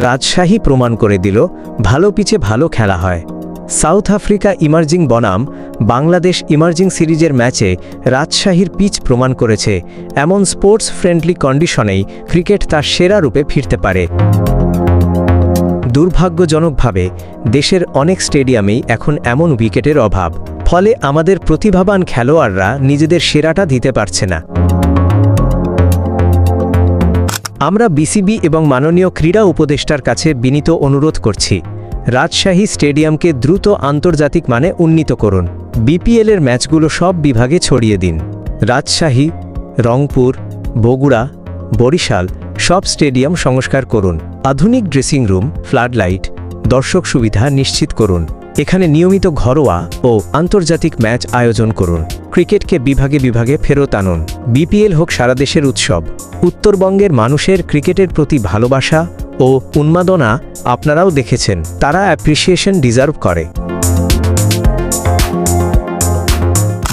রাজশাহী প্রমাণ করে দিল ভালো পিচে ভালো খেলা হয়। সাউথ আফ্রিকা ইমার্জিং বনাম বাংলাদেশ ইমার্জিং সিরিজের ম্যাচে রাজশাহীর পিচ প্রমাণ করেছে এমন স্পোর্টস ফ্রেন্ডলি কন্ডিশনেই ক্রিকেট তার সেরা রূপে ফিরতে পারে। দুর্ভাগ্যজনকভাবে দেশের অনেক স্টেডিয়ামেই এখন এমন উইকেটের অভাব, ফলে আমাদের প্রতিভাবান খেলোয়াড়রা নিজেদের সেরাটা দিতে পারছে না। আমরা বিসিবি এবং মাননীয় ক্রীড়া উপদেষ্টার কাছে বিনীত অনুরোধ করছি, রাজশাহী স্টেডিয়ামকে দ্রুত আন্তর্জাতিক মানে উন্নীত করুন। বিপিএলের ম্যাচগুলো সব বিভাগে ছড়িয়ে দিন। রাজশাহী, রংপুর, বগুড়া, বরিশাল সব স্টেডিয়াম সংস্কার করুন। আধুনিক ড্রেসিং রুম, ফ্লাডলাইট, দর্শক সুবিধা নিশ্চিত করুন। এখানে নিয়মিত ঘরোয়া ও আন্তর্জাতিক ম্যাচ আয়োজন করুন। ক্রিকেটকে বিভাগে বিভাগে ফেরত আনুন। বিপিএল হোক সারা দেশের উৎসব। উত্তরবঙ্গের মানুষের ক্রিকেটের প্রতি ভালোবাসা ও উন্মাদনা আপনারাও দেখেছেন, তারা অ্যাপ্রিসিয়েশন ডিজার্ভ করে।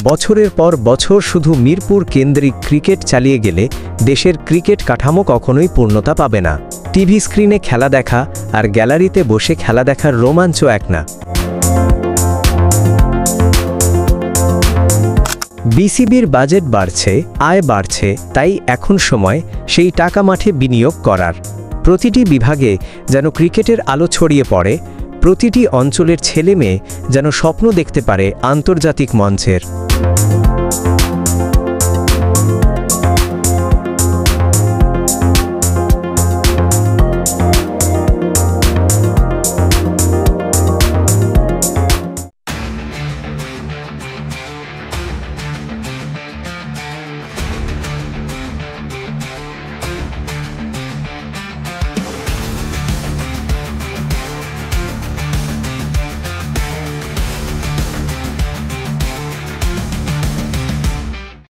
বছরের পর বছর শুধু মিরপুর কেন্দ্রিক ক্রিকেট চালিয়ে গেলে দেশের ক্রিকেট কাঠামো কখনোই পূর্ণতা পাবে না। টিভি স্ক্রিনে খেলা দেখা আর গ্যালারিতে বসে খেলা দেখার রোমাঞ্চ এক না। বিসিবির বাজেট বাড়ছে, আয় বাড়ছে, তাই এখন সময় সেই টাকা মাঠে বিনিয়োগ করার। প্রতিটি বিভাগে যেন ক্রিকেটের আলো ছড়িয়ে পড়ে, প্রতিটি অঞ্চলের ছেলে মেয়ে যেন স্বপ্ন দেখতে পারে আন্তর্জাতিক মঞ্চের।